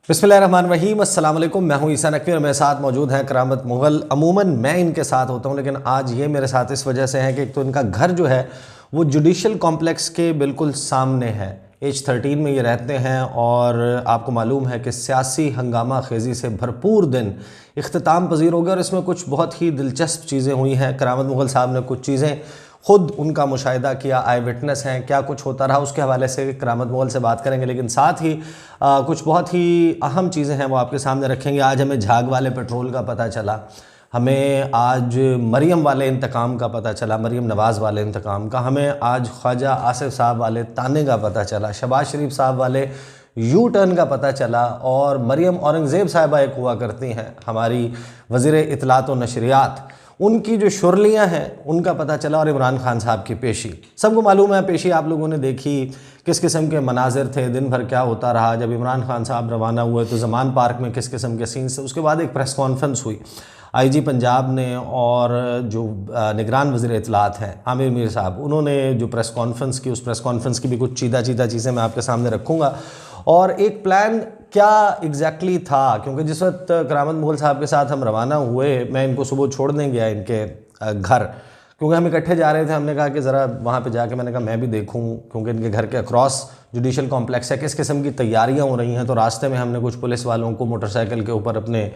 बिस्मिल्लाहिर्रहमानिर्रहीम, अस्सलाम वालेकुम। मैं हूं ईसा नकवी और मेरे साथ मौजूद हैं करामत मुग़ल। अमूमन मैं इनके साथ होता हूं, लेकिन आज ये मेरे साथ इस वजह से है कि एक तो इनका घर जो है वो जुडिशल कॉम्प्लेक्स के बिल्कुल सामने है। H13 में ये रहते हैं और आपको मालूम है कि सियासी हंगामा खेज़ी से भरपूर दिन इख्तिताम पजीर हो गया और इसमें कुछ बहुत ही दिलचस्प चीज़ें हुई हैं। करामत मुग़ल साहब ने कुछ चीज़ें खुद उनका मुशाहिदा किया, आई विटनेस हैं, क्या कुछ होता रहा उसके हवाले से करामत मुग़ल से बात करेंगे, लेकिन साथ ही कुछ बहुत ही अहम चीज़ें हैं वो आपके सामने रखेंगे। आज हमें झाग वाले पेट्रोल का पता चला, हमें आज मरीम वाले इंतकाम का पता चला, मरीम नवाज़ वाले इंतकाम का, हमें आज ख्वाजा आसिफ साहब वाले ताने का पता चला, शहबाज शरीफ साहब वाले यू टर्न का पता चला, और मरीम औरंगज़ेब साहिबा एक हुआ करती हैं हमारी वज़ीर इत्तलात व नशरियात, उनकी जो शुरलियाँ हैं उनका पता चला, और इमरान खान साहब की पेशी। सबको मालूम है पेशी आप लोगों ने देखी, किस किस्म के मनाजिर थे, दिन भर क्या होता रहा। जब इमरान खान साहब रवाना हुए तो ज़मान पार्क में किस किस्म के सीन्स थे। उसके बाद एक प्रेस कॉन्फ्रेंस हुई IG पंजाब ने, और जो निगरान वज़ीर इत्तलात हैं आमिर मीर साहब, उन्होंने जो प्रेस कॉन्फ्रेंस की, उस प्रेस कॉन्फ्रेंस की भी कुछ चीदा चीज़ें मैं आपके सामने रखूँगा, और एक प्लान क्या एग्जैक्टली था। क्योंकि जिस वक्त करामत मुग़ल साहब के साथ हम रवाना हुए, मैं इनको सुबह छोड़ने गया इनके घर, क्योंकि हम इकट्ठे जा रहे थे। हमने कहा कि ज़रा वहाँ पे जाके, मैंने कहा मैं भी देखूँ, क्योंकि इनके घर के अक्रॉस जुडिशल कॉम्प्लेक्स है, किस किस्म की तैयारियाँ हो रही हैं। तो रास्ते में हमने कुछ पुलिस वालों को मोटरसाइकिल के ऊपर अपने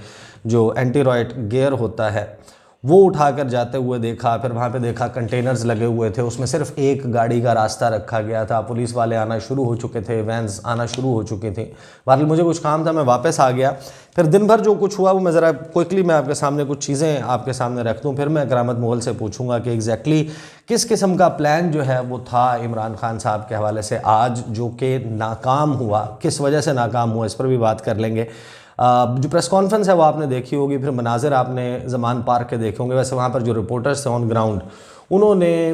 जो एंटी रॉयट गियर होता है वो उठाकर जाते हुए देखा। फिर वहाँ पे देखा कंटेनर्स लगे हुए थे, उसमें सिर्फ एक गाड़ी का रास्ता रखा गया था। पुलिस वाले आना शुरू हो चुके थे, वैन्स आना शुरू हो चुकी थी। बहरहाल मुझे कुछ काम था, मैं वापस आ गया। फिर दिन भर जो कुछ हुआ वो मैं ज़रा क्विकली मैं आपके सामने कुछ चीज़ें आपके सामने रख दूँ, फिर मैं करामत मुग़ल से पूछूंगा कि एग्जैक्टली किस किस्म का प्लान जो है वो था इमरान खान साहब के हवाले से आज, जो कि नाकाम हुआ, किस वजह से नाकाम हुआ, इस पर भी बात कर लेंगे। जो प्रेस कॉन्फ्रेंस है वो आपने देखी होगी, फिर मनाजिर आपने ज़मान पार्क के देखे होंगे। वैसे वहाँ पर जो रिपोर्टर्स थे ऑन ग्राउंड, उन्होंने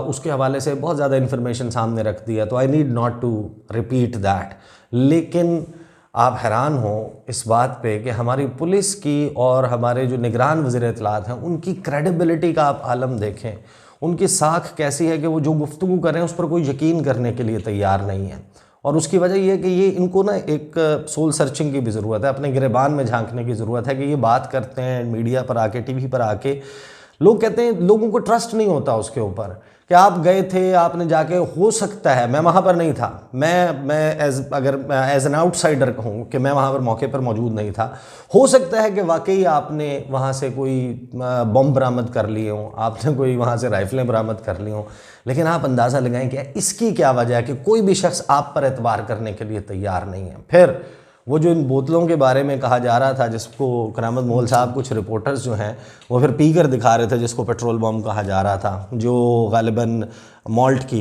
उसके हवाले से बहुत ज़्यादा इन्फॉर्मेशन सामने रख दिया, तो I need not to repeat that. लेकिन आप हैरान हो इस बात पे कि हमारी पुलिस की और हमारे जो निगरान वज़ीर इत्तलात हैं उनकी क्रेडिबिलिटी का आप आलम देखें। उनकी साख कैसी है कि वो जो गुफ्तगू कर रहे हैं उस पर कोई यकीन करने के लिए तैयार नहीं है। और उसकी वजह ये है कि ये इनको ना एक सोल सर्चिंग की भी ज़रूरत है, अपने गिरेबान में झांकने की ज़रूरत है कि ये बात करते हैं मीडिया पर आके, TV पर आके, लोग कहते हैं लोगों को ट्रस्ट नहीं होता उसके ऊपर कि आप गए थे, आपने जाके, हो सकता है मैं वहाँ पर नहीं था, मैं एज एन आउटसाइडर कहूँ कि मैं वहाँ पर मौके पर मौजूद नहीं था, हो सकता है कि वाकई आपने वहाँ से कोई बम बरामद कर लिए हों, आपने कोई वहाँ से राइफलें बरामद कर ली हों, लेकिन आप अंदाज़ा लगाएं कि इसकी क्या वजह है कि कोई भी शख्स आप पर एतबार करने के लिए तैयार नहीं है। फिर वो जो इन बोतलों के बारे में कहा जा रहा था, जिसको करामत मुग़ल साहब, कुछ रिपोर्टर्स जो हैं वो फिर पी कर दिखा रहे थे, जिसको पेट्रोल बम कहा जा रहा था, जो गालिबन मॉल्ट की,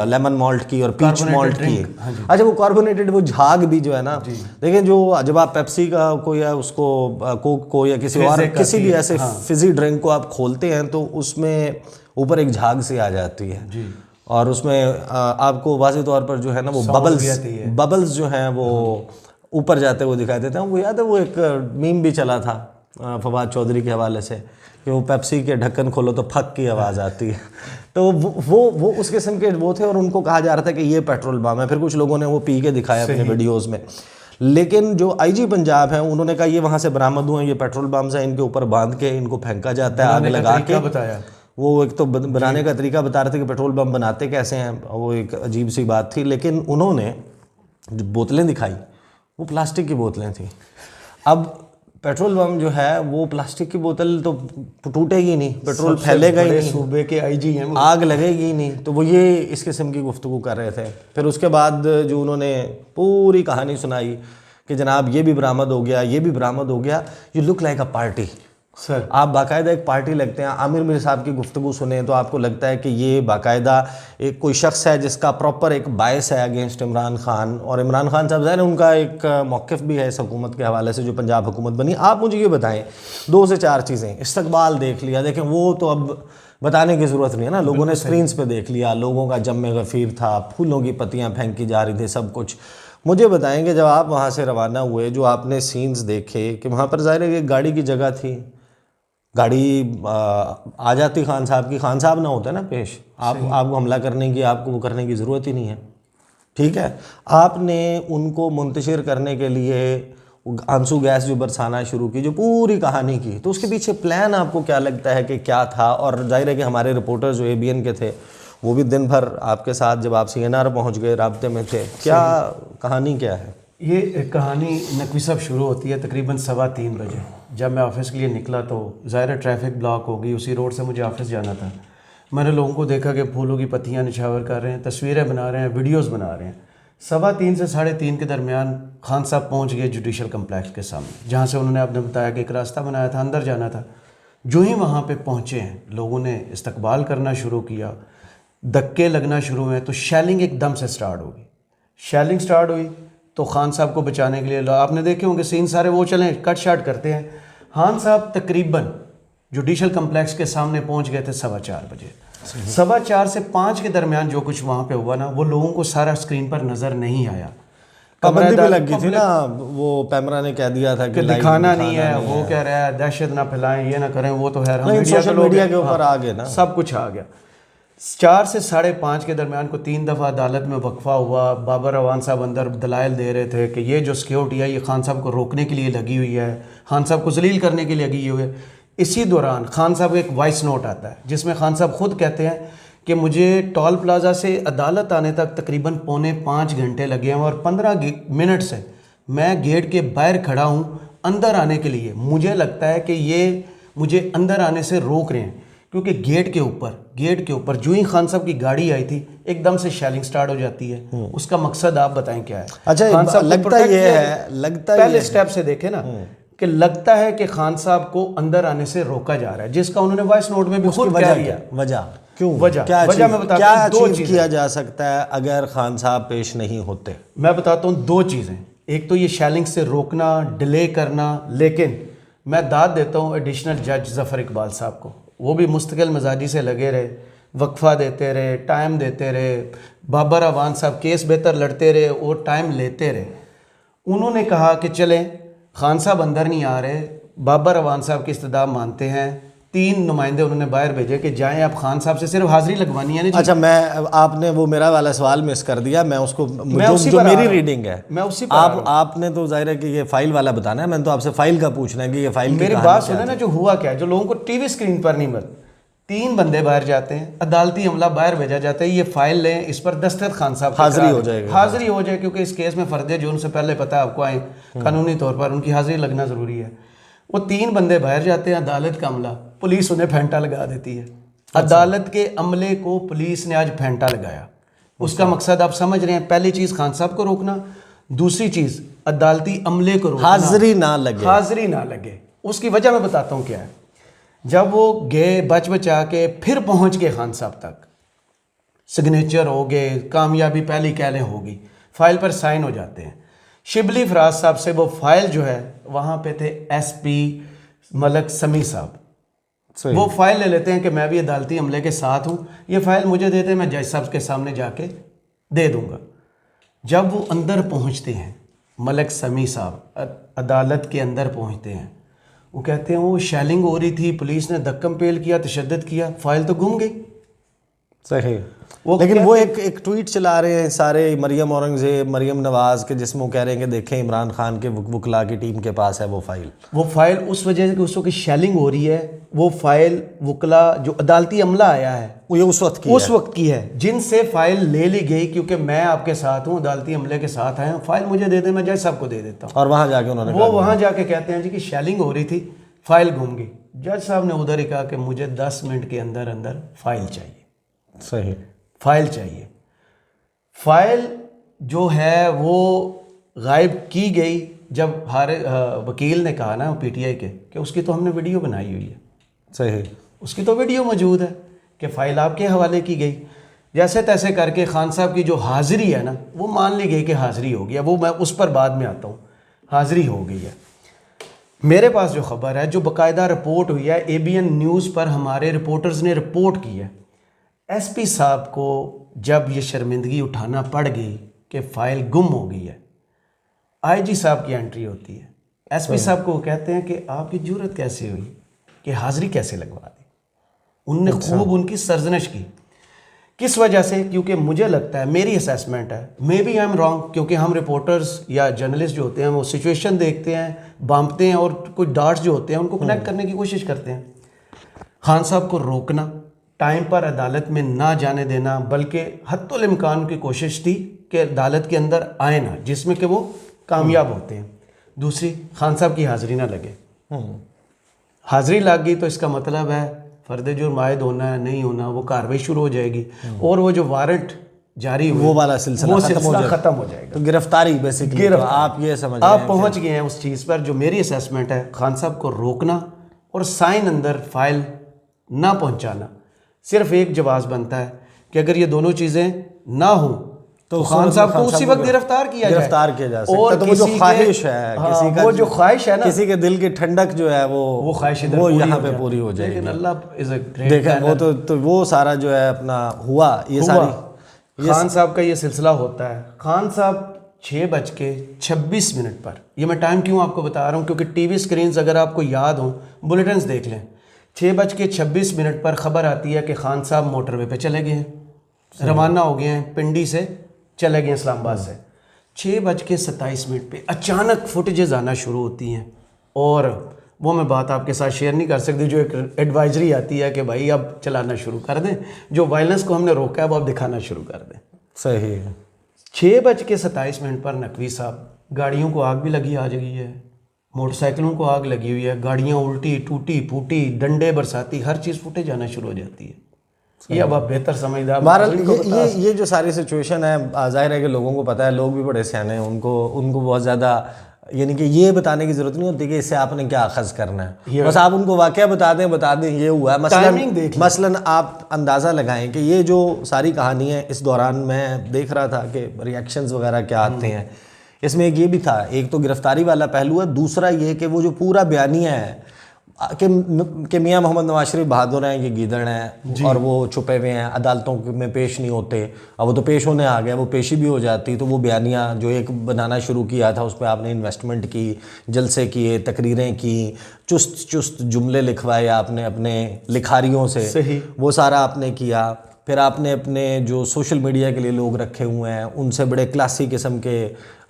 लेमन मॉल्ट की और पीच मॉल्ट की। अच्छा, वो कार्बोनेटेड, वो झाग भी जो है ना, देखिए जो जब आप पेप्सी का को या उसको कोक को या किसी और किसी भी ऐसे फिजी ड्रिंक को आप खोलते हैं तो उसमें ऊपर एक झाग सी आ जाती है जी। और उसमें आपको वाज़ेह तौर पर जो है ना वो बबल्स जो हैं वो ऊपर जाते हुए दिखाई देते हैं। वो याद है वो एक मीम भी चला था फवाद चौधरी के हवाले से कि वो पेप्सी के ढक्कन खोलो तो फक की आवाज़ आती है। तो वो उस किस्म के वो थे, और उनको कहा जा रहा था कि ये पेट्रोल बम है। फिर कुछ लोगों ने वो पी के दिखाया अपने वीडियोस में, लेकिन जो IG पंजाब है उन्होंने कहा ये वहाँ से बरामद हुए, ये पेट्रोल बम्स हैं, इनके ऊपर बांध के इनको फेंका जाता है, आग लगा के। बताया वो एक तो बनाने का तरीका बता रहे थे कि पेट्रोल बम बनाते कैसे हैं, वो एक अजीब सी बात थी। लेकिन उन्होंने जो बोतलें दिखाई वो प्लास्टिक की बोतलें थी। अब पेट्रोल बम जो है वो प्लास्टिक की बोतल तो टूटेगी नहीं, पेट्रोल फैलेगा ही नहीं, सूबे के IG हैं, आग लगेगी ही नहीं। तो वो ये इस किस्म की गुफ्तगू कर रहे थे। फिर उसके बाद जो उन्होंने पूरी कहानी सुनाई कि जनाब ये भी बरामद हो गया, ये भी बरामद हो गया, you look like a party. Sir आप बाकायदा एक पार्टी लगते हैं। आमिर मीर साहब की गुफ्तगू सुने तो आपको लगता है कि ये बाकायदा एक कोई शख्स है जिसका प्रॉपर एक बायस है अगेंस्ट इमरान खान। और इमरान खान साहब ज़ाहिर उनका एक मौक़िफ़ भी है इस हुकूमत के हवाले से जो पंजाब हुकूमत बनी। आप मुझे ये बताएं 2 से 4 चीज़ें। इस्तकबाल देख लिया, देखें वो तो अब बताने की ज़रूरत नहीं है ना, लोगों ने स्क्रीन्स पर देख लिया, लोगों का जम गफ़ीर था, फूलों की पत्तियाँ फेंकी जा रही थी, सब कुछ। मुझे बताएंगे जब आप वहाँ से रवाना हुए, जो आपने सीन्स देखे कि वहाँ पर ज़ाहिर है एक गाड़ी की जगह थी, गाड़ी आ जाती खान साहब की, खान साहब ना होता ना पेश, आपको हमला करने की, आपको वो करने की ज़रूरत ही नहीं है, ठीक है, आपने उनको मुंतशिर करने के लिए आंसू गैस जो बरसाना शुरू की, जो पूरी कहानी की, तो उसके पीछे प्लान आपको क्या लगता है कि क्या था? और जाहिर है कि हमारे रिपोर्टर जो ABN के थे वो भी दिन भर आपके साथ, जब आप CNR पहुंच गए, राब्ते में थे, क्या कहानी क्या है? ये कहानी नकवी साहब शुरू होती है तकरीबन 3:15 बजे। जब मैं ऑफ़िस के लिए निकला तो ज़ाहिर ट्रैफिक ब्लॉक हो गई, उसी रोड से मुझे ऑफ़िस जाना था। मैंने लोगों को देखा कि फूलों की पत्तियां निछावर कर रहे हैं, तस्वीरें बना रहे हैं, वीडियोस बना रहे हैं। 3:15 से 3:30 के दरमियान खान साहब पहुंच गए जुडिशल कम्प्लेक्स के सामने, जहां से उन्होंने आपने बताया कि एक रास्ता बनाया था, अंदर जाना था। जो ही वहां पे पहुंचे हैं, लोगों ने इस्तकबाल करना शुरू किया, धक्के लगना शुरू हुए, तो शेलिंग एकदम से स्टार्ट होगी। शेलिंग स्टार्ट हुई तो खान साहब को बचाने के लिए आपने देखे होंगे सीन सारे, वो चलें कट शाट करते हैं। खान साहब तकरीबन जुडिशल कम्प्लेक्स के सामने पहुंच गए थे 4:15 बजे। 4:15 से 5 के दरमियान जो कुछ वहाँ पे हुआ ना, वो लोगों को सारा स्क्रीन पर नज़र नहीं आया। पाबंदी भी लग गई थी ना, वो पैमरा ने कह दिया था कि दिखाना नहीं है, वो कह रहा है दहशत ना फैलाएं, ये ना करें, वो तो खैर हम सोशल मीडिया के ऊपर आ गए ना, सब कुछ आ गया। 4 से 5:30 के दरमियान को 3 दफ़ा अदालत में वक्फा हुआ। बाबर अवान साहब अंदर दलाइल दे रहे थे कि ये जो सिक्योरिटी है ये खान साहब को रोकने के लिए लगी हुई है, खान साहब को जलील करने के लिए लगी हुई है। इसी दौरान खान साहब का एक वॉइस नोट आता है जिसमें खान साहब खुद कहते हैं कि मुझे टोल प्लाजा से अदालत आने तक तकरीबन 4.25 घंटे लगे हैं और 15 मिनट से मैं गेट के बाहर खड़ा हूँ अंदर आने के लिए। मुझे लगता है कि ये मुझे अंदर आने से रोक रहे हैं, क्योंकि गेट के ऊपर जो ही खान साहब की गाड़ी आई थी एकदम से शेलिंग स्टार्ट हो जाती है। उसका मकसद आप बताएं क्या है? अच्छा, खान साहब लगता है पहले स्टेप से देखे ना कि लगता है कि खान साहब को अंदर आने से रोका जा रहा है, जिसका उन्होंने वॉइस नोट में भी खुद कह दिया। वजह मैं बताता हूं, दो चीज़ किया जा सकता है अगर खान साहब पेश नहीं होते? मैं बताता हूँ 2 चीज़ें। एक तो ये शेलिंग से रोकना, डिले करना, लेकिन मैं दाद देता हूँ एडिशनल जज ज़फ़र इकबाल साहब को। वो भी मुस्तकिल मिजाजी से लगे रहे, वक्फा देते रहे, टाइम देते रहे। बाबर अवान साहब केस बेहतर लड़ते रहे और टाइम लेते रहे। उन्होंने कहा कि चलें, खान साहब अंदर नहीं आ रहे, बाबर अवान साहब की इस्तदा मानते हैं। 3 नुमाइंदे उन्होंने बाहर भेजे कि जाएं, आप खान साहब से सिर्फ हाजिरी लगवानी है ना। अच्छा, आपने वो मेरा वाला सवाल मिस कर दिया। मैं उसको जो मेरी रीडिंग है मैं उसी पर आपने तो जाहिर है कि ये फाइल वाला बताना है, मैंने तो आपसे फाइल का पूछना है कि ये फाइल मेरी बात सुने ना, जो हुआ क्या, जो लोगों को टीवी स्क्रीन पर नहीं मिल। 3 बंदे बाहर जाते हैं, अदालती अमला बाहर भेजा जाता है, ये फाइल लें, इस पर दस्तखत खान साहब हाजिरी हो जाएगी, हाजिरी हो जाए, क्योंकि इस केस में फर्दे जो उनसे पहले पता है आपको आए, कानूनी तौर पर उनकी हाजिरी लगना ज़रूरी है। वो 3 बंदे बाहर जाते हैं, अदालत का अमला, पुलिस उन्हें फेंटा लगा देती है। अदालत के अमले को पुलिस ने आज फेंटा लगाया। उसका मकसद आप समझ रहे हैं, पहली चीज़ खान साहब को रोकना, दूसरी चीज़ अदालती अमले को रोकना, हाजिरी ना लगे। उसकी वजह मैं बताता हूँ क्या है। जब वो गए बच बचा के, फिर पहुँच गए खान साहब तक, सिग्नेचर हो गए, कामयाबी पहली कह लें होगी, फाइल पर साइन हो जाते हैं। शिबली फराज साहब से वो फाइल जो है, वहाँ पे थे SP मलक समी साहब, वो फाइल ले लेते हैं कि मैं भी अदालती अमले के साथ हूँ, ये फाइल मुझे देते हैं, मैं जज साहब के सामने जाके दे दूँगा। जब वो अंदर पहुँचते हैं, मलक समी साहब अदालत के अंदर पहुँचते हैं, वो कहते हैं वो शेलिंग हो रही थी, पुलिस ने धक्कम पेल किया, तशद्दुद किया, फाइल तो गुम गई। सही। लेकिन वो एक ट्वीट चला रहे हैं सारे, मरियम औरंगजेब, मरियम नवाज के, जिसमें वो कह रहे हैं कि देखें इमरान खान के वकला की टीम के पास है वो फाइल उस वजह से कि उस वक्त शेलिंग हो रही है। वो फाइल वकला जो अदालती अमला आया है वो ये उस वक्त की है जिनसे फाइल ले ली गई, क्योंकि मैं आपके साथ हूँ, अदालती अमले के साथ आए, फाइल मुझे दे दे, मैं जज साहब को दे देता हूँ। और वहाँ जाके उन्होंने वहाँ जाके कहते हैं जी कि शेलिंग हो रही थी, फाइल घूम गई। जज साहब ने उधर ही कहा कि मुझे 10 मिनट के अंदर अंदर फाइल चाहिए। सही, फाइल चाहिए। फाइल जो है वो गायब की गई। जब हमारे वकील ने कहा ना PTI के कि उसकी तो हमने वीडियो बनाई हुई है। सही, उसकी तो वीडियो मौजूद है कि फ़ाइल आपके हवाले की गई। जैसे तैसे करके खान साहब की जो हाज़िरी है ना, वो मान ली गई कि हाज़िरी हो गया, वो मैं उस पर बाद में आता हूँ। हाज़िरी हो गई है। मेरे पास जो ख़बर है, जो बाकायदा रिपोर्ट हुई है, ABN न्यूज़ पर हमारे रिपोर्टर्स ने रिपोर्ट की है, SP साहब को जब ये शर्मिंदगी उठाना पड़ गई कि फ़ाइल गुम हो गई है, IG साहब की एंट्री होती है। SP साहब को कहते हैं कि आपकी जुर्रत कैसे हुई कि हाज़िरी कैसे लगवा दी। उनने खूब उनकी सरजनश की किस वजह से? क्योंकि मुझे लगता है, मेरी असेसमेंट है, may be I am wrong, क्योंकि हम रिपोर्टर्स या जर्नलिस्ट जो होते हैं वो सिचुएशन देखते हैं, बांपते हैं और कुछ डार्ट्स जो होते हैं उनको कनेक्ट करने की कोशिश करते हैं। खान साहब को रोकना, टाइम पर अदालत में ना जाने देना, बल्कि हत्तुल इम्कान की कोशिश थी कि अदालत के अंदर आए ना, जिसमें कि वो कामयाब होते हैं। दूसरी, खान साहब की हाज़िरी ना लगे। हाज़िरी लग गई तो इसका मतलब है फ़र्द जुर्म आयद होना है, नहीं होना, वो कार्रवाई शुरू हो जाएगी और वो जो वारंट जारी हुए वो वाला सिलसिला ख़त्म हो जाएगा। तो गिरफ्तारी बेसिकली, तो आप ये समझ आप पहुंच गए हैं उस चीज़ पर। जो मेरी असेसमेंट है, खान साहब को रोकना और साइन अंदर फाइल ना पहुंचाना, सिर्फ एक जवाब बनता है कि अगर ये दोनों चीज़ें ना हो तो खान साहब को उसी वक्त गिरफ्तार किया जा सकता। और तो वो जो ख्वाहिश है किसी का, वो जो ख्वाहिश है ना, किसी के दिल की ठंडक जो है वो ख्वाहिश वो यहाँ पे पूरी हो जाएगी। लेकिन अल्लाह इज अ ग्रेट। देखें वो तो वो सारा जो है अपना हुआ, ये सारी खान साहब का ये सिलसिला होता है। खान साहब 6:26 पर, ये मैं टाइम क्यों आपको बता रहा हूँ क्योंकि टीवी स्क्रीन्स अगर आपको याद हो, बुलेटिन्स देख लें, 6:26 पर खबर आती है कि खान साहब मोटरवे पे चले गए हैं, रवाना हो गए हैं, पिंडी से चले गए इस्लामाबाद से। 6:27 पे अचानक फुटेजेस आना शुरू होती हैं और वो मैं बात आपके साथ शेयर नहीं कर सकती, जो एक एडवाइजरी आती है कि भाई अब चलाना शुरू कर दें, जो वायलेंस को हमने रोका है वो अब दिखाना शुरू कर दें। सही है। 6:27 पर नकवी साहब, गाड़ियों को आग भी लगी आ गई है, मोटरसाइकिलों को आग लगी हुई है, गाड़ियाँ उल्टी टूटी फूटी, डंडे बरसाती, हर चीज़ फुटेज जाना शुरू हो जाती है। ये अब आप बेहतर समझदार। बहरहाल ये जो सारी सिचुएशन है, जाहिर है कि लोगों को पता है, लोग भी बड़े सियाने हैं, उनको बहुत ज़्यादा यानी कि ये बताने की ज़रूरत नहीं होती कि इससे आपने क्या अखज़ करना है, बस आप उनको वाक़या बता दें ये हुआ है। मसलन आप अंदाज़ा लगाएं कि ये जो सारी कहानी है, इस दौरान मैं देख रहा था कि रिएक्शंस वगैरह क्या आते हैं। इसमें एक ये भी था, एक तो गिरफ्तारी वाला पहलू है, दूसरा ये कि वो जो पूरा बयानिया है कि मियाँ मोहम्मद नवाज शरीफ बहादुर हैं, ये गीदड़ हैं और वो छुपे हुए हैं, अदालतों में पेश नहीं होते। अब वो तो पेश होने आ गया, वो पेशी भी हो जाती, तो वो बयानिया जो एक बनाना शुरू किया था, उस पर आपने इन्वेस्टमेंट की, जलसे किए, तकरीरें की, चुस्त जुमले लिखवाए आपने अपने लिखारियों से, वो सारा आपने किया। फिर आपने अपने जो सोशल मीडिया के लिए लोग रखे हुए हैं, उनसे बड़े क्लासी किस्म के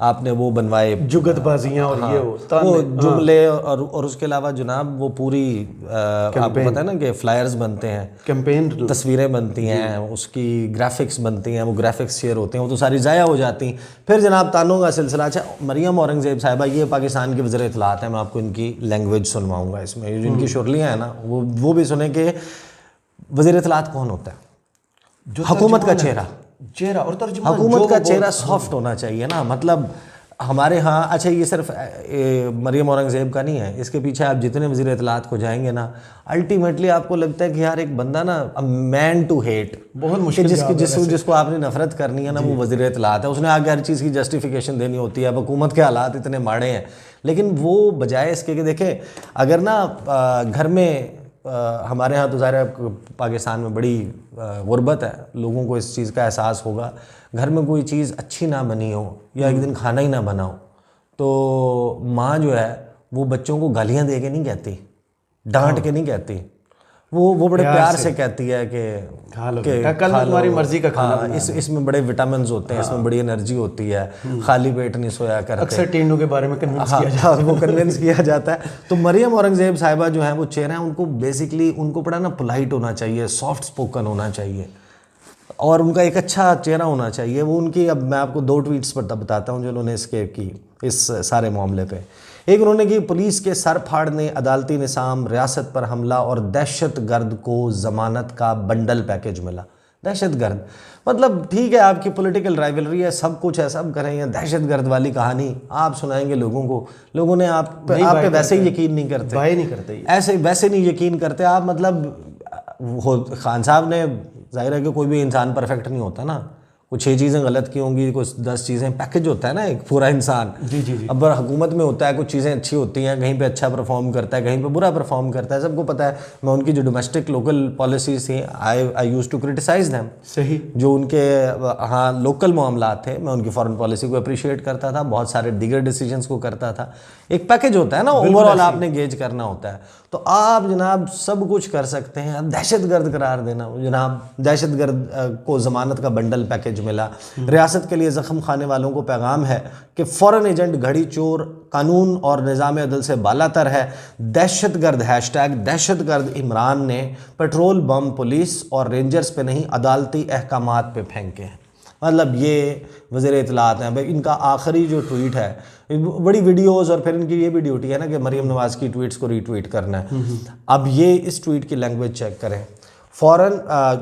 आपने वो बनवाए, जुगतबाजियाँ और ये वो जुमले और उसके अलावा जनाब वो पूरी आपको पता है ना कि फ्लायर्स बनते हैं, कैंपेन तस्वीरें बनती हैं, उसकी ग्राफिक्स बनती हैं, वो ग्राफिक्स शेयर होते हैं, वो तो सारी ज़ाया हो जाती। फिर जनाब तानों का सिलसिला। अच्छा, मरियम औरंगज़ेब साहिबा ये पाकिस्तान की वज़ीर इत्तलात है, मैं आपको इनकी लैंग्वेज सुनवाऊँगा इसमें, जो इनकी शुरलियाँ हैं ना वो भी सुने कि वज़ीर इत्तलात कौन होता है। हुकूमत का चेहरा और तर्जुमान, हुकूमत का चेहरा सॉफ्ट होना चाहिए ना। मतलब हमारे यहाँ, अच्छा ये सिर्फ मरियम औरंगज़ेब का नहीं है, इसके पीछे आप जितने वज़ीर इत्तलात को जाएंगे ना, अल्टीमेटली आपको लगता है कि यार एक बंदा ना, मैन टू हेट, बहुत मुश्किल, जिसको आपने नफरत करनी है ना, वो वज़ीर इत्तलात है। उसने आगे हर चीज़ की जस्टिफिकेशन देनी होती है। अब हुकूमत के हालात इतने माड़े हैं, लेकिन वो बजाय इसके कि देखें, अगर ना घर में हमारे यहाँ तो ज़ाहिर है पाकिस्तान में बड़ी गुर्बत है, लोगों को इस चीज़ का एहसास होगा, घर में कोई चीज़ अच्छी ना बनी हो या एक दिन खाना ही ना बना हो, तो माँ जो है वो बच्चों को गालियाँ दे के नहीं कहती, डांट के नहीं कहती, वो बड़े प्यार से कहती है कि कल तुम्हारी मर्जी का खाना। इसमें बड़े विटामिन होते हैं, इसमें बड़ी एनर्जी होती है, खाली पेट नहीं सोया करते। अक्सर टीनों के बारे में कन्विंस किया जाता है। तो मरियम औरंगज़ेब साहिबा जो है वो चेहरा है, उनको बेसिकली उनको पड़ा ना पोलाइट होना चाहिए, सॉफ्ट स्पोकन होना चाहिए और उनका एक अच्छा चेहरा होना चाहिए। वो उनकी, अब मैं आपको 2 ट्वीट्स पर बताता हूँ जो उन्होंने इसके की इस सारे मामले पे। एक उन्होंने की, पुलिस के सर फाड़ने, अदालती निज़ाम, रियासत पर हमला और दहशत गर्द को ज़मानत का बंडल पैकेज मिला। दहशत गर्द मतलब ठीक है, आपकी पॉलिटिकल राइवलरी है, सब कुछ है, सब करेंगे। दहशत गर्द वाली कहानी आप सुनाएंगे लोगों को, लोगों ने आप पे वैसे ही यकीन नहीं करते, ऐसे वैसे नहीं यकीन करते आप। मतलब खान साहब ने, जाहिर है कि कोई भी इंसान परफेक्ट नहीं होता ना, कुछ 6 चीज़ें गलत की होंगी, कुछ 10 चीज़ें, पैकेज होता है ना एक पूरा इंसान। जी जी जी। अब हुकूमत में होता है, कुछ चीज़ें अच्छी होती हैं, कहीं पे अच्छा परफॉर्म करता है, कहीं पे बुरा परफॉर्म करता है, सबको पता है। मैं उनकी जो डोमेस्टिक लोकल पॉलिसीज थी, आई यूज टू क्रिटिसाइज दैम। सही। जो उनके हाँ लोकल मामलात थे, मैं उनकी फॉरेन पॉलिसी को अप्रिशिएट करता था, बहुत सारे दीगर डिसीजंस को करता था। एक पैकेज होता है ना, ओवरऑल आपने गेज करना होता है। तो आप जनाब सब कुछ कर सकते हैं। अब दहशतगर्द करार देना, जनाब दहशतगर्द को ज़मानत का बंडल पैकेज मिला। रियासत के लिए ज़ख्म खाने वालों को पैगाम है कि फॉरेन एजेंट घड़ी चोर कानून और निज़ाम अदल से बालातर है। दहशतगर्द हैशटैग दहशतगर्द इमरान ने पेट्रोल बम पुलिस और रेंजर्स पे नहीं अदालती अहकामात पे फेंके हैं। मतलब ये वज़ीर इत्तलात हैं भाई, इनका आखिरी जो ट्वीट है, बड़ी वीडियोस और फिर इनकी ये भी ड्यूटी है ना कि मरीम नवाज़ की ट्वीट्स को रीट्वीट करना है। अब ये इस ट्वीट की लैंग्वेज चेक करें।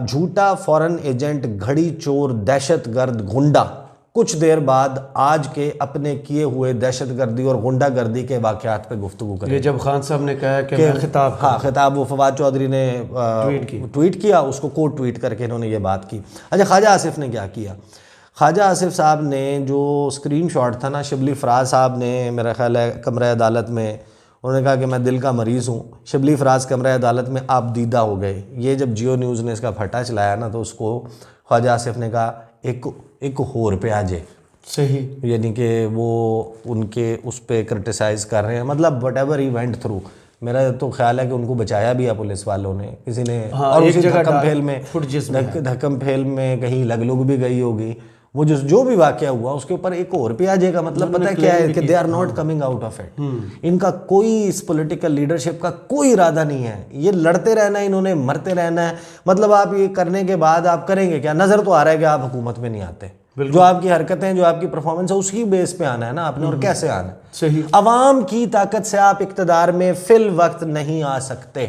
झूठा फॉरेन एजेंट घड़ी चोर दहशतगर्द गुंडा कुछ देर बाद आज के अपने किए हुए दहशतगर्दी और गुंडागर्दी के वाक़यात पे गुफ्तगू करें। ये जब खान साहब ने कहा कि मैं खिताब, हाँ खिताब वो फवाद चौधरी ने ट्वीट किया, उसको कोट ट्वीट करके इन्होंने ये बात की। अच्छा, ख्वाजा आसिफ ने क्या किया? ख्वाजा आसिफ साहब ने जो स्क्रीनशॉट था ना, शिबली फराज साहब ने, मेरा ख्याल है कमरा अदालत में, उन्होंने कहा कि मैं दिल का मरीज़ हूँ। शिबली फराज कमरा अदालत में आप दीदा हो गए। ये जब जियो न्यूज़ ने इसका फटा चलाया ना, तो उसको ख्वाजा आसिफ ने कहा एक होर पे आ जाए। सही। यानी कि वो उनके उस पर क्रिटिसाइज़ कर रहे हैं, मतलब what ever he went through. मेरा तो ख्याल है कि उनको बचाया भी है पुलिस वालों ने, किसी ने। हाँ, और उसी धक्कम फेल में कहीं लग भी गई होगी। वो जो भी वाकया हुआ उसके ऊपर एक और पे आ जाएगा। मतलब पता है क्या है कि they are not coming out of it. इनका कोई इस पॉलिटिकल लीडरशिप का कोई इरादा नहीं है। ये लड़ते रहना है, इन्होंने मरते रहना है। मतलब आप ये करने के बाद आप करेंगे क्या? नज़र तो आ रहा है कि आप हुकूमत में नहीं आते। जो आपकी हरकतें, जो आपकी परफॉर्मेंस है, उसकी बेस पे आना है ना आपने, और कैसे आना है। सही। अवाम की ताकत से आप इक्तदार में फिल वक्त नहीं आ सकते,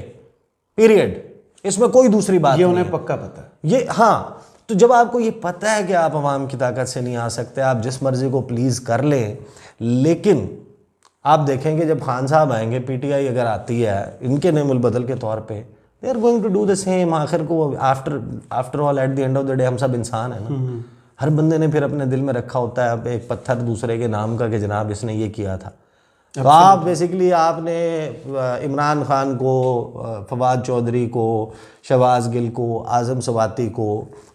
पीरियड। इसमें कोई दूसरी बात ये नहीं उन्हें पक्का पता है। ये हाँ, तो जब आपको ये पता है कि आप अवाम की ताकत से नहीं आ सकते, आप जिस मर्जी को प्लीज़ कर लें, लेकिन आप देखेंगे जब खान साहब आएंगे, पीटीआई अगर आती है इनके नेमुल बदल के तौर पे, they are going to do the same. आखिर को after all at the end of the day हम सब इंसान है ना। हर बंदे ने फिर अपने दिल में रखा होता है एक पत्थर दूसरे के नाम का कि जनाब इसने ये किया था। तो आप बेसिकली आपने इमरान खान को, फवाद चौधरी को, शहबाज गिल को, आज़म सवाती को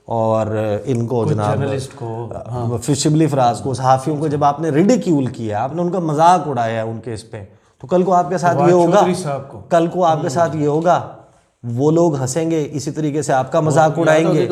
और इनको जनाब जर्नलिस्ट को, शिबली फराज को, सहाफ़ियों को जब आपने रिडिक्यूल किया, आपने उनका मजाक उड़ाया है उनके इस पे, तो कल को आपके साथ ये होगा। कल को आपके साथ ये होगा, वो लोग हंसेंगे, इसी तरीके से आपका मजाक उड़ाएंगे।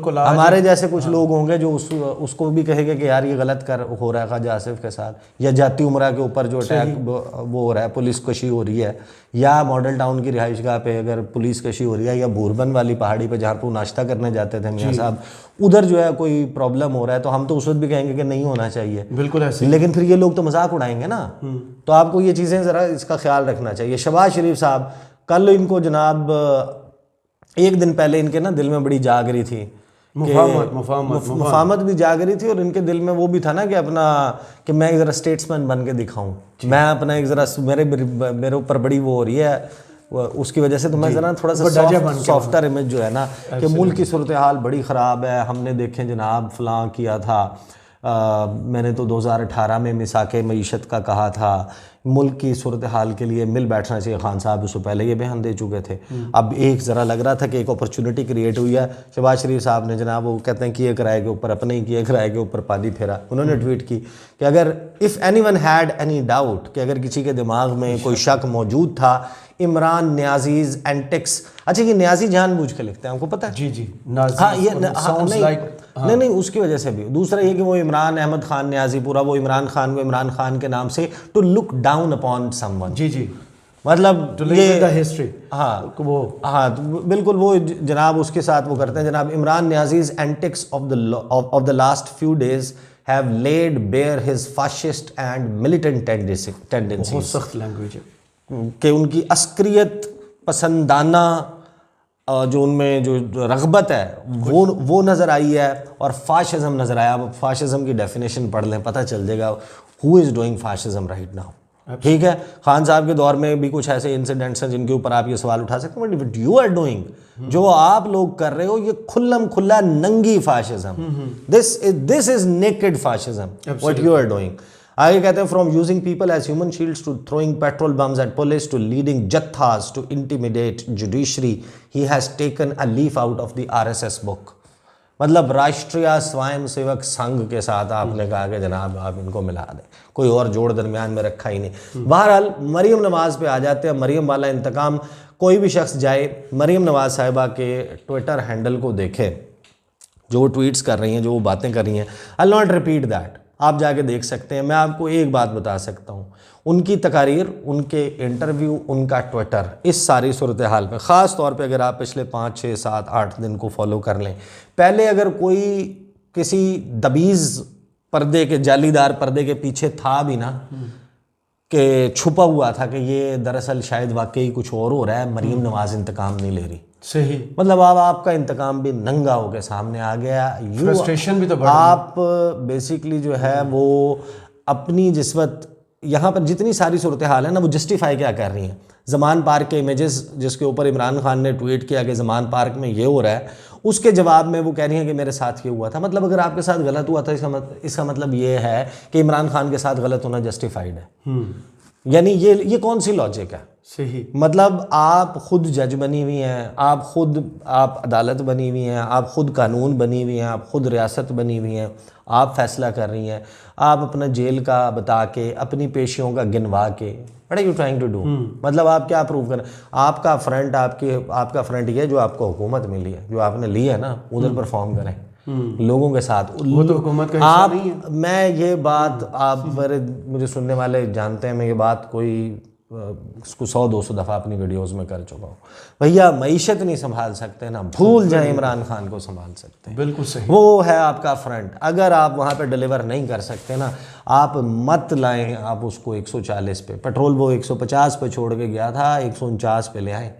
हमारे जैसे कुछ लोग होंगे जो उसको भी कहेंगे कि यार ये गलत हो रहा है ख्वाजा आसिफ के साथ, या जाती उमरा के ऊपर जो अटैक वो हो रहा है, पुलिस कशी हो रही है, या मॉडल टाउन की रिहाइशगाह पे अगर पुलिस कशी हो रही है, या भूरबन वाली पहाड़ी पे जहाँ पर नाश्ता करने जाते थे मियाँ साहब, उधर जो है कोई प्रॉब्लम हो रहा है, तो हम तो उस वक्त भी कहेंगे कि नहीं होना चाहिए। बिल्कुल ऐसे। लेकिन फिर ये लोग तो मजाक उड़ाएंगे ना। तो आपको ये चीज़ें ज़रा इसका ख्याल रखना चाहिए। शहबाज शरीफ साहब, कल इनको जनाब एक दिन पहले इनके ना दिल में बड़ी जाग रही थी, मुफाहमत भी जाग रही थी, और इनके दिल में वो भी था ना कि अपना कि मैं एक ज़रा स्टेट्समैन बन के दिखाऊं, मैं अपना एक ज़रा मेरे ऊपर बड़ी वो हो रही है, उसकी वजह से तो मैं ज़रा थोड़ा सा सॉफ्टर इमेज जो है ना कि मुल्क की सूरत हाल बड़ी ख़राब है, हमने देखें जनाब फ़लाँ किया था, मैंने तो 2018 में मिसाके मईशत का कहा था, मुल्क की सूरत हाल के लिए मिल बैठना चाहिए। खान साहब उससे पहले ये बयान दे चुके थे। अब एक ज़रा लग रहा था कि एक अपॉर्चुनिटी क्रिएट हुई है। शहबाज शरीफ साहब ने जनाब वो कहते हैं किए किराए के ऊपर, अपने ही किए किराए के ऊपर पानी फेरा। उन्होंने ट्वीट की कि अगर if anyone had any doubt, कि अगर किसी के दिमाग में कोई शक मौजूद था, इमरान न्याजीज एंटिक्स। अच्छा, ये न्याजी जानबूझ के लिखते हैं, आपको पता है? जी जी। हाँ, ये नहीं उसकी वजह से भी। दूसरा ये कि वो इमरान अहमद खान न्याजी, पूरा वो इमरान खान को इमरान खान के नाम से to look down upon someone. जी जी। मतलब ये हिस्ट्री। हाँ तो बिल्कुल वो जनाब उसके साथ वो करते हैं। जनाब Imran Niazi's antics of the last few days have laid bare his fascist and militant tendencies. बहुत सख्त लैंग्वेज है कि उनकी अस्करियत पसंदाना जो उनमें जो रग़बत है वो नज़र आई है, और फाशिज़म नज़र आया। अब फाशिज़म की डेफिनेशन पढ़ लें, पता चल जाएगा who is doing fascism right now. ठीक है, खान साहब के दौर में भी कुछ ऐसे इंसिडेंट्स हैं जिनके ऊपर आप ये सवाल उठा सकते हैं, बट यू आर डूइंग, जो आप लोग कर रहे हो ये खुल्लम खुल्ला नंगी fascism, this is naked fascism what you are doing. आगे कहते हैं from using people as human shields to throwing petrol bombs at police to leading jathas to intimidate judiciary, he has taken a leaf out of the RSS book. मतलब राष्ट्रीय स्वयंसेवक संघ के साथ आपने कहा कि जनाब आप इनको मिला दें, कोई और जोड़ दरमियान में रखा ही नहीं। बहरहाल मरीम नवाज पे आ जाते हैं। मरीम वाला इंतकाम, कोई भी शख्स जाए मरीम नवाज साहिबा के ट्विटर हैंडल को देखे, जो वो ट्वीट्स कर रही हैं, जो वो बातें कर रही हैं, आई नॉट रिपीट दैट, आप जाके देख सकते हैं। मैं आपको एक बात बता सकता हूँ, उनकी तकारीर, उनके इंटरव्यू, उनका ट्विटर, इस सारी सूरत हाल में ख़ास तौर पे अगर आप पिछले 5, 6, 7, 8 दिन को फॉलो कर लें, पहले अगर कोई किसी दबीज़ पर्दे के, जालीदार पर्दे के पीछे था भी ना, कि छुपा हुआ था कि ये दरअसल शायद वाकई कुछ और हो रहा है, मरीम नवाज इंतकाम नहीं ले रही, सही, मतलब अब आपका इंतकाम भी नंगा होकर सामने आ गया। फ्रस्ट्रेशन भी तो बढ़ आप बेसिकली जो है वो अपनी जिस्वत, यहाँ पर जितनी सारी सूरत हाल है ना, वो जस्टिफाई क्या कर रही हैं। ज़मान पार्क के इमेजेस जिसके ऊपर इमरान खान ने ट्वीट किया कि ज़मान पार्क में ये हो रहा है, उसके जवाब में वो कह रही हैं कि मेरे साथ ये हुआ था। मतलब अगर आपके साथ गलत हुआ था, इसका मतलब ये है कि इमरान खान के साथ गलत होना जस्टिफाइड है। यानी ये कौन सी लॉजिक है? सही, मतलब आप खुद जज बनी हुई हैं, आप अदालत बनी हुई हैं, आप खुद कानून बनी हुई हैं, आप खुद रियासत बनी हुई हैं, आप फैसला कर रही हैं, आप अपना जेल का बता के, अपनी पेशियों का गिनवा के, what are you trying to do? मतलब आप क्या प्रूव करें? आपका फ्रंट ये जो आपको हुकूमत मिली है, जो आपने ली है ना, उधर परफॉर्म करें लोगों के साथ। वो तो हुकूमत का हिस्सा नहीं है। मैं ये बात, आप मुझे सुनने वाले जानते हैं, मैं ये बात कोई उसको 100-200 दफ़ा अपनी वीडियोस में कर चुका हूँ। भैया मईशत नहीं संभाल सकते ना, भूल जाए इमरान खान को संभाल सकते हैं। बिल्कुल सही, वो है आपका फ्रंट। अगर आप वहाँ पे डिलीवर नहीं कर सकते ना, आप मत लाएं आप उसको 140 पे। पेट्रोल वो 150 पे छोड़ के गया था, 149 पे ले आए।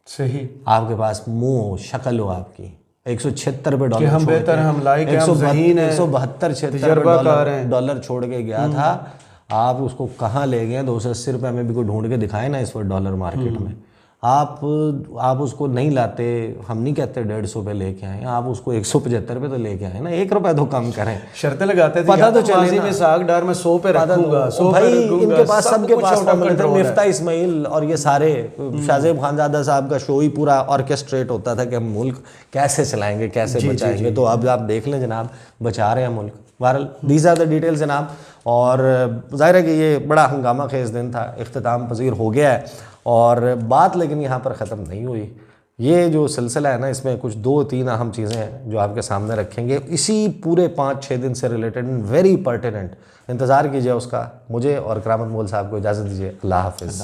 सही, आपके पास मुंह शक्ल हो आपकी, 176 पे डॉलर, हम बेहतर, हम लाइक हैं, हम ज़हीन हैं, 172-76 डॉलर छोड़ के गया था। आप उसको कहाँ ले गए? 280 रुपये में भी कोई ढूंढ के दिखाए ना इस वक्त डॉलर मार्केट में। आप उसको नहीं लाते, हम नहीं कहते 150 पे लेके आए, आप उसको 175 पे तो लेके आए ना, 1 रुपया तो कम करें। शर्तें लगाते थे, पता तो चले में साग डार में 100 पे रखूंगा, 100 भाई पे रखूंगा। इनके पास, सबके पास फॉर्मूले थे। मिफ्ता इस्माइल और ये सारे, शाहजेब खानजादा साहब का शो ही पूरा ऑर्केस्ट्रेट होता था कि हम मुल्क कैसे चलाएंगे, कैसे बचाएंगे। तो अब आप देख लें जनाब, बचा रहे हैं मुल्क। बहरहाल दीज आर द डिटेल्स जनाब। और ज़ाहिर है कि ये बड़ा हंगामा खेज दिन था, इख्तिताम पजीर हो गया है, और बात लेकिन यहाँ पर ख़त्म नहीं हुई। ये जो सिलसिला है ना, इसमें कुछ 2-3 अहम चीज़ें हैं जो आपके सामने रखेंगे इसी पूरे 5-6 दिन से रिलेटेड, वेरी पर्टिनेंट। इंतज़ार कीजिए उसका। मुझे और करामत मोल साहब को इजाज़त दीजिए। अल्लाह हाफ़िज़।